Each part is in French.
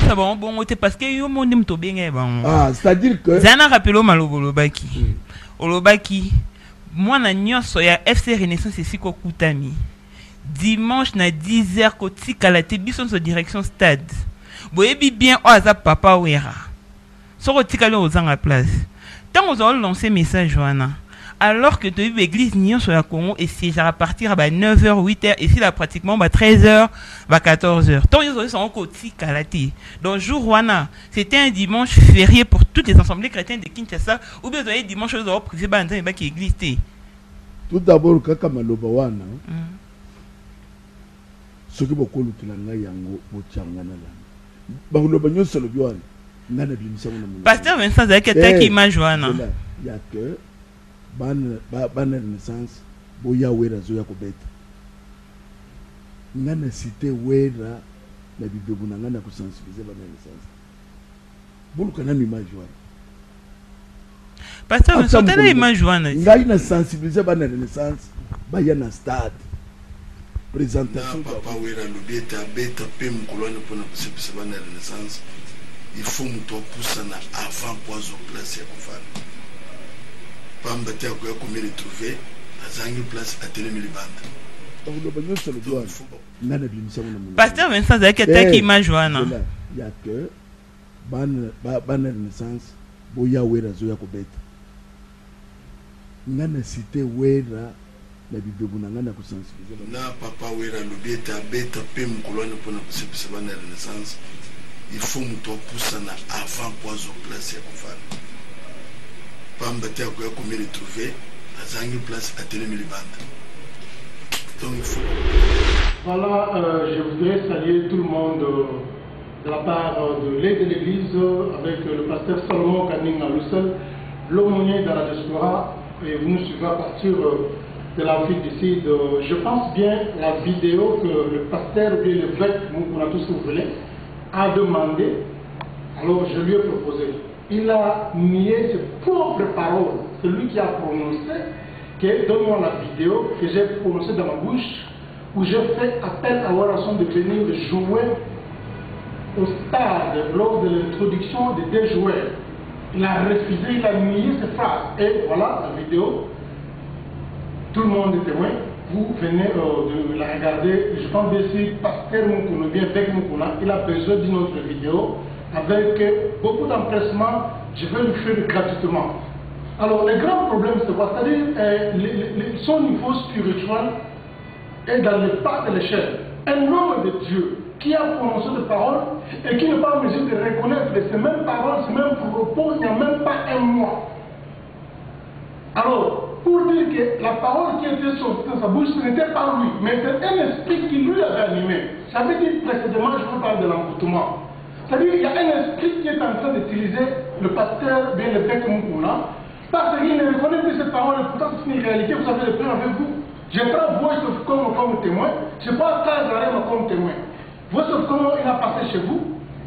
ça bon parce que yo monde m'to bien bon. Ah, c'est-à-dire que Zana rappelo malobolo baki. Olobaki moi na nyonso ya FC Renaissance ici ko kutami. Dimanche na 10h ko tikala te biso so direction stade. Boyebi bien o aza papa wera. So ko tikala ozanga place. Tant on a lancé message wana. Alors que tu as vu l'église Nyon sur la Congo et si à partir à 9h, 8h, et si là pratiquement 13h, 14h. Tant ils sont encore calati. Donc jour wana, c'était un dimanche férié pour toutes les assemblées chrétiennes de Kinshasa ou bien un dimanche aux autres privé dans une église. Tout d'abord kaka maloba wana. Ce que beaucoup de tulanga yango bochanga na la. Baloba nyonso lo biwana. Ngana bimisa wana. Pasteur Vincent Zaki était qui image wana. Il y a que ban Renaissance boya wera zo ya kobeta ngana cité wera na bibebu na ngana ko sensibiliser ban Renaissance bulu kana image wana Pasteur Vincent tena image wana ngai na sensibiliser ban Renaissance ba ya na stade présentation papa wera lobeta beta pe mkolone pona kusepisa ban Renaissance il faut muto poussana avant poizo place ya kufana Pambate quoi comme il est trouvé à Zangi place à Télémilibande. Pasteur Vincent Zaki était qui image wana. Il y a que ban Renaissance boya wera zo ya kobeta. Ngana cité wera na bibebu na ngana ko sensibiliser. Na papa wera lobeta beta pe mkolone pona kusepisa ban Renaissance. Il faut muto poussana avant poizo place ya kufana. Pambate quoi comme il est trouvé à Zangi place à Télémilibande. Donc il faut. Voilà, je voudrais saluer tout le monde de la part de l'aide de l'église avec le pasteur Salomon Kaning à Lussel, l'aumônier dans la diaspora, et vous nous suivez à partir de la ville d'ici. Je pense bien la vidéo que le pasteur ou bien l'évêque, nous a tous vous voulez, a demandé. Alors je lui ai proposé. Il a nié ses propres paroles. C'est lui qui a prononcé que donne-moi la vidéo que j'ai prononcée dans ma bouche où j'ai fait appel à Warasson de venir jouer au stade lors de l'introduction des deux joueurs. Il a refusé, il a nié ses phrases. Et voilà la vidéo. Tout le monde est témoin. Vous venez de la regarder. Je pense que si Pasteur Moukouna, bien avec Moukouna, il a besoin d'une autre vidéo avec beaucoup d'empressement, je vais le faire gratuitement. Alors, le grand problème, c'est quoi? C'est-à-dire, son niveau spirituel est dans le bas de l'échelle. Un homme de Dieu qui a prononcé des paroles et qui n'est pas en mesure de reconnaître ces mêmes paroles, ces mêmes propos, il n'y a même pas un mois. Alors, pour dire que la parole qui était sortie dans sa bouche, ce n'était pas lui, mais c'est un esprit qui lui avait animé. Ça veut dire précédemment, je vous parle de l'emboutement. C'est-à-dire qu'il y a un esprit qui est en train d'utiliser le pasteur, bien le père Moukouna, parce qu'il ne reconnaît plus cette parole, et pourtant c'est une réalité, vous avez le prix avec vous. Je prends Voice of Congo comme témoin, je prends Kazarema comme témoin. Voice of Congo, il a passé chez vous,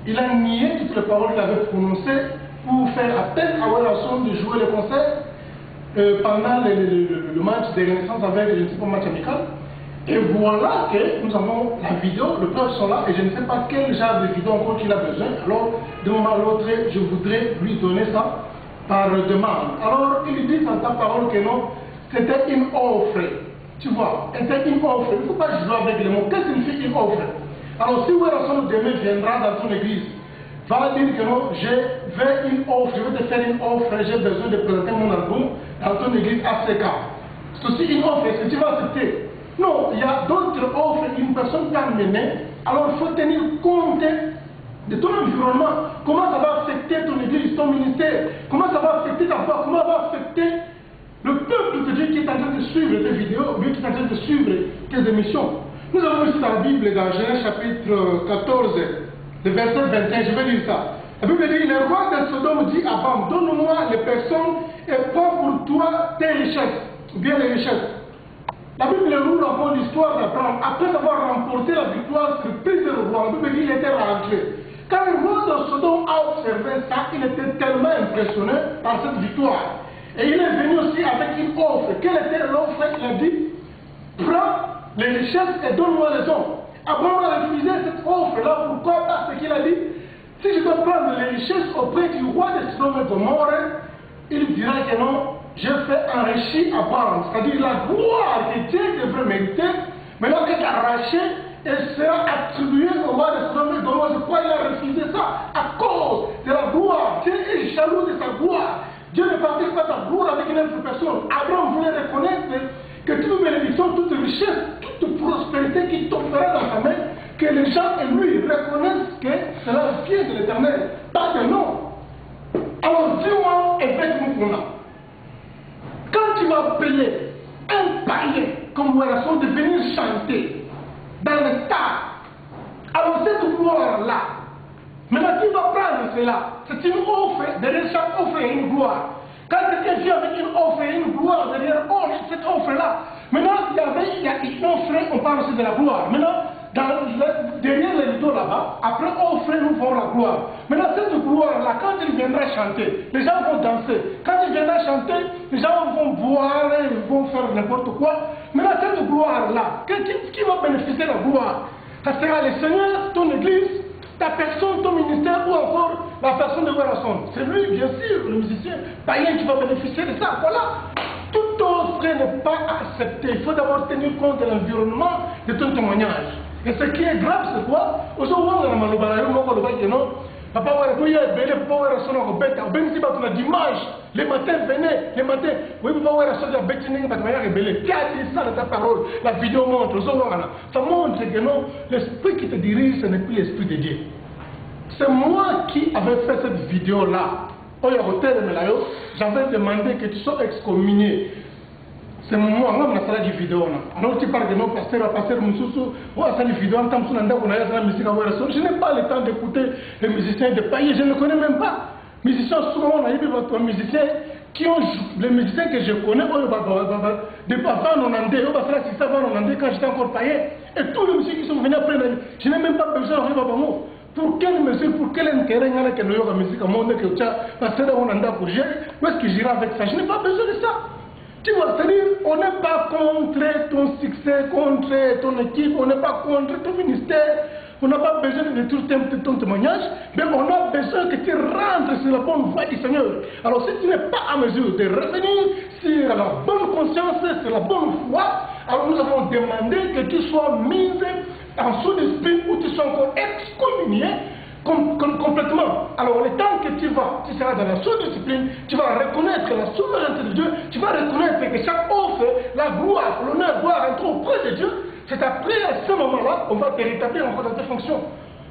il a nié toutes les paroles qu'il avait prononcées pour faire appel à Warasson de jouer le concert pendant le match de Renaissance avec le match amical. Et voilà que nous avons la vidéo, le preuves sont là, et je ne sais pas quel genre de vidéo encore qu'il a besoin. Alors, de moment à l'autre, je voudrais lui donner ça par demande. Alors, il dit dans ta parole que non, c'était une offre. Tu vois, c'était une offre. Il ne faut pas jouer avec les mots. Qu'est-ce que signifie une offre? Alors, si Warasson demain viendra dans ton église, va dire que non, je veux une offre, je vais te faire une offre, j'ai besoin de présenter mon album dans ton église ACK. C'est aussi une offre, est-ce que tu vas accepter? Non, il y a d'autres offres qu'une personne peut mener. Alors il faut tenir compte de ton environnement. Comment ça va affecter ton église, ton ministère? Comment ça va affecter ta foi? Comment ça va affecter le peuple de Dieu qui est en train de suivre tes vidéos, lui qui est en train de suivre tes émissions? Nous avons ici la Bible dans Genèse chapitre 14, le verset 21. Je vais lire ça. La Bible dit, le roi de Sodome dit à Abraham, donne-moi les personnes et prends pour toi tes richesses, ou bien les richesses. La Bible nous raconte l'histoire d'Abraham. Après avoir remporté la victoire sur plusieurs rois, la Bible dit qu'il était rentré. Quand le roi de Sodome a observé ça, il était tellement impressionné par cette victoire. Et il est venu aussi avec une offre. Quelle était l'offre? Il a dit, prends les richesses et donne-moi les hommes. Abraham a refusé cette offre-là. Pourquoi? Parce qu'il a dit, Si je dois prendre les richesses auprès du roi de Sodome et Gomorrhe, il dira que non, je fais enrichir à part. C'est-à-dire la gloire que Dieu devrait mériter, maintenant qu'elle est arrachée, elle sera attribuée au roi de Sodome et Gomorrhe. C'est pourquoi il a refusé ça, à cause de la gloire. Dieu est jaloux de sa gloire. Dieu ne partage pas sa gloire avec une autre personne. Abraham voulait reconnaître que toute bénédiction, toute richesse, toute prospérité qui t'offrira dans ta main, que les gens et lui reconnaissent que cela vient de l'Éternel, pas de nom. Alors dis-moi, évêque Mukuna, quand tu vas appeler un païen comme Ouerason de venir chanter dans le tas, alors cette gloire-là, maintenant tu vas prendre cela, c'est une offre, derrière chaque offre il y a une gloire. Quand quelqu'un vient avec une offre et une gloire derrière cette offre-là, maintenant il y a une offre, on parle aussi de la gloire. Maintenant, derrière les rideaux là-bas, après offre, nous voyons la gloire. Maintenant, cette gloire-là, quand il viendra chanter, les gens vont danser. Quand il viendra chanter, les gens vont boire, ils vont faire n'importe quoi. Maintenant, cette gloire-là, qui va bénéficier de la gloire? Ça sera le Seigneur, ton église, ta personne, ton ministère ou encore la personne de Ouerason. C'est lui, bien sûr, le musicien païen qui va bénéficier de ça. Voilà. Toute offre n'est pas acceptée. Il faut d'abord tenir compte de l'environnement de ton témoignage. Et ce qui est grave, c'est quoi? Aujourd'hui, on a non. Papa, oui, dimanche, les matins, venez, les matins. Oui, papa, qui a dit ça dans ta parole? La vidéo montre, ça montre que non, l'esprit qui te dirige, ce n'est plus l'esprit de Dieu. C'est moi qui avais fait cette vidéo-là. J'avais demandé que tu sois excommunié. C'est moi, on a fait la vidéo. Alors tu parles de nos pasteurs, pasteur Moussoussou, on a fait la vidéo, je n'ai pas le temps d'écouter les musiciens de païens, je ne les connais même pas. Musiciens, souvent on a eu des musiciens qui ont les musiciens que je connais, depuis avant 90, on va faire la avant 90 quand j'étais encore païen, et tous les musiciens qui sont venus après, je n'ai même pas besoin de arriver à Bamo. Pour quelle mesure, pour quel intérêt il y a que nous avons la musique au monde que tu as passé dans mon anda pour gérer? Où est-ce que j'irai avec ça? Je n'ai pas besoin de ça. Tu vois, c'est-à-dire, on n'est pas contre ton succès, contre ton équipe, on n'est pas contre ton ministère, on n'a pas besoin de détruire ton témoignage, mais on a besoin que tu rentres sur la bonne voie du Seigneur. Alors si tu n'es pas à mesure de revenir sur la bonne conscience, sur la bonne foi, alors nous avons demandé que tu sois mis en sous-discipline ou tu sois encore excommunié complètement. Alors le temps que tu seras dans la sous-discipline, tu vas reconnaître la souveraineté de Dieu, tu vas reconnaître que chaque offre, la gloire, l'honneur doit rentrer auprès de Dieu. C'est après à ce moment-là, on va te rétablir encore dans tes fonctions.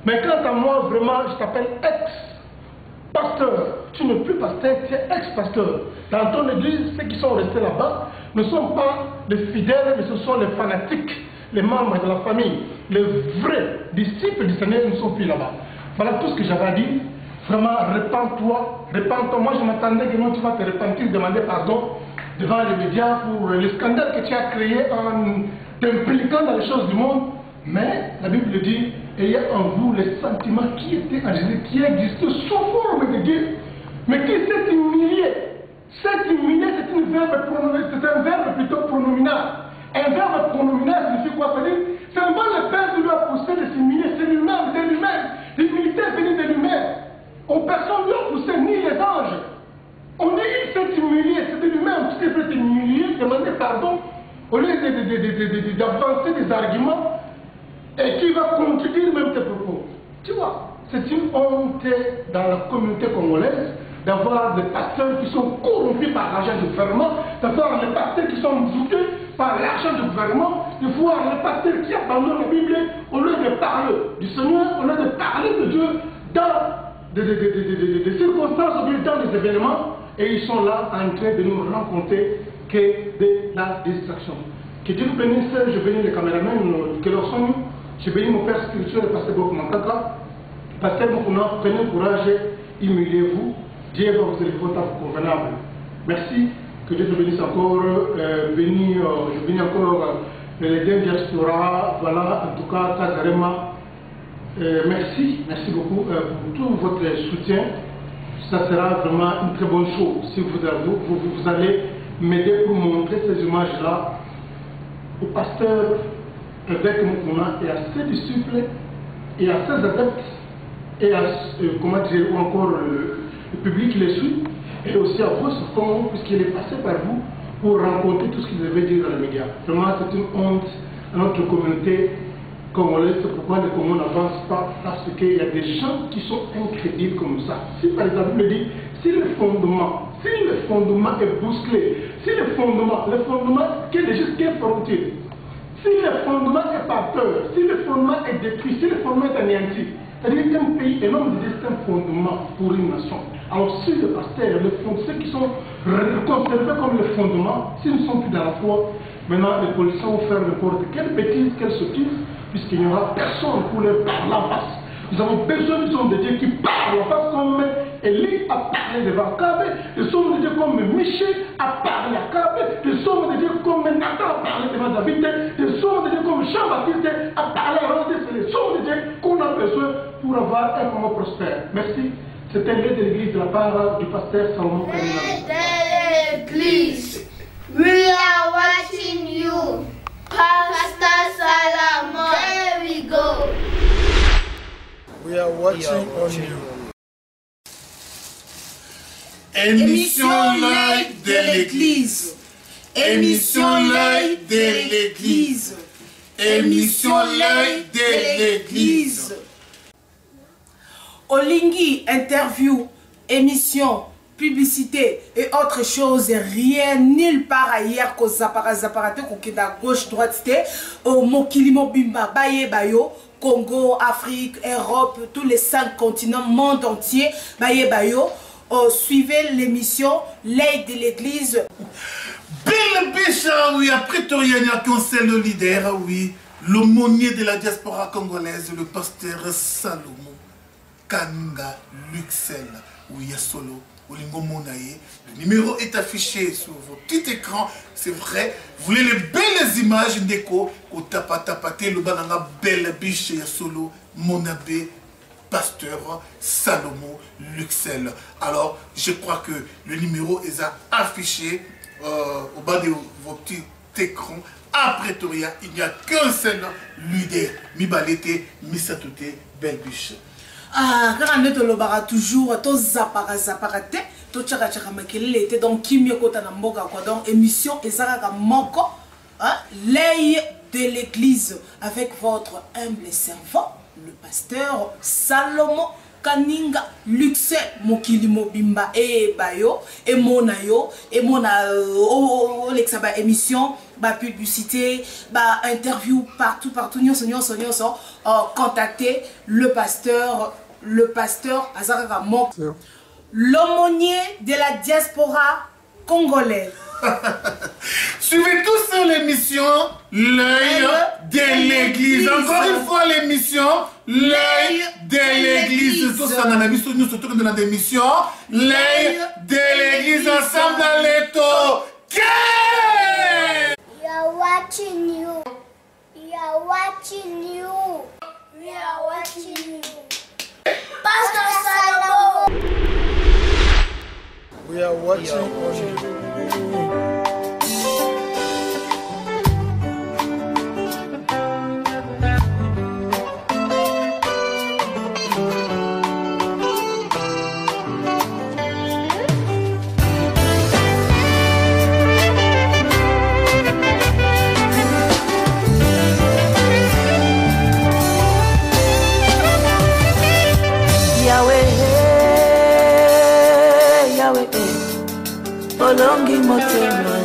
Mais quant à moi, vraiment, je t'appelle ex-pasteur. Tu n'es plus pasteur, tu es ex-pasteur. Dans ton église, ceux qui sont restés là-bas ne sont pas des fidèles, mais ce sont les fanatiques, les membres de la famille. Les vrais disciples du Seigneur ne sont plus là-bas. Voilà tout ce que j'avais à dire. Vraiment, repens-toi, repens-toi. Moi, je m'attendais que non, tu vas te repentir, demander pardon devant les médias pour le scandale que tu as créé en t'impliquant dans les choses du monde. Mais la Bible dit, ayez en vous les sentiments qui étaient en Jésus, qui existent sous forme de Dieu, mais qui s'est humilié. S'est humilié, c'est un verbe plutôt pronominal. Un verbe pronominal signifie quoi? C'est seulement le Père qui lui a poussé de s'humilier, c'est lui-même, c'est lui-même. L'humilité est venue de lui-même. Personne ne lui a poussé, ni les anges. On est s'est humilié, c'est de lui-même qui s'est fait humilier, demander pardon, au lieu d'avancer des arguments et qui va contredire même tes propos. Tu vois, c'est une honte dans la communauté congolaise d'avoir des pasteurs qui sont corrompus par l'argent du gouvernement, d'avoir des pasteurs qui sont doutés par l'argent du gouvernement, de voir les pasteurs qui abandonnent la Bible au lieu de parler du Seigneur, au lieu de parler de Dieu dans des circonstances ou bien dans des événements, et ils sont là en train de nous rencontrer que de la distraction. Que Dieu nous bénisse, je bénis les caméramans, que leur sont, je bénis mon Père spirituel, le pasteur Boko Mankaka, pasteur Bokuna, prenez courage, humiliez-vous, Dieu va vous élever au temps convenable. Merci, que Dieu te bénisse encore, je bénis encore les deux diaspora, voilà, en tout cas, Tagarema, merci beaucoup pour tout votre soutien. Ça sera vraiment une très bonne chose si vous allez m'aider pour montrer ces images-là au pasteur évêque Mukuna et à ses disciples et à ses adeptes et à, comment dire, ou encore le public qui les suit, et aussi à vous, puisqu'il est passé par vous pour rencontrer tout ce qu'il devait dire dans les médias. Vraiment, c'est une honte à notre communauté congolaise. C'est pourquoi le Congo n'avance pas, parce qu'il y a des gens qui sont incrédibles comme ça. Si par exemple, il me dit, si le fondement est bousculé, si le fondement quel est frontier, si le fondement est par peur, si le fondement est détruit, si le fondement est anéanti, c'est-à-dire qu'un pays est l'homme de destin fondement pour une nation. Alors si le pasteur, ceux qui sont considérés comme le fondement, s'ils ne sont plus dans la foi, maintenant les policiers vont faire n'importe quelle bêtise, quelle sottise, puisqu'il n'y aura personne pour leur parler en face. Nous avons besoin des hommes de Dieu qui parlent en face, comme Élie a parlé devant Kabe, des hommes de Dieu comme Michel a parlé à Kabe, des hommes de Dieu comme Nathan a parlé devant David, des hommes de Dieu comme Jean-Baptiste a parlé à Rose. C'est les hommes de Dieu qu'on a besoin pour avoir un moment prospère. Merci. C'était l'aide de l'église de la part du pasteur Salomon Kanina. L'église, we are watching you. Pastor Salomon, there we go. We are watching on you. Émission live de l'église. Émission live de l'église. Émission live de l'église. Olingi, interview, émission, publicité et autre chose, rien nulle part ailleurs qu'au Zaparate, qu'on est à gauche, droite, au Mokilimo Bimba, Baye Bayo, Congo, Afrique, Europe, tous les 5 continents, monde entier, Baye Bayo. Suivez l'émission L'œil de l'église. Bill Bishop, oui, à Pretoria, il y a qu'un seul leader, oui, l'aumônier de la diaspora congolaise, le pasteur Salomon Kaninga Luxel, oui, solo. Le numéro est affiché sur vos petits écrans, c'est vrai. Vous voulez les belles images d'écho, au tapate, le banana belle biche et solo, mon abbé, pasteur Salomon Luxel. Alors, je crois que le numéro est affiché au bas de vos petits écrans. À Pretoria, il n'y a qu'un seul leader, Mibalete, Misatoute, belle biche. Ah, quand on est au toujours, to zaparate, to tchaka makelele était donc kimio kota na mboka quoi donc émission ezaka moko, hein, l'œil de l'église avec votre humble servant, le pasteur Salomon Kaninga Luxel Mokilimo Bimba et Bayo et Monayo et Mona Olexaba émission, ba publicité, ba interview partout nyonso contactez le pasteur Azaraka Mok, l'aumônier de la diaspora congolaise. Suivez tous sur l'émission L'œil de l'église. Encore une fois l'émission L'œil de l'église. Tous en Anabisou, nous sommes dans l'émission L'œil de l'église ensemble dans les taux. We are watching you. We are watching you. We are watching you. Pastor Salomon. We are watching on you. Olongi motema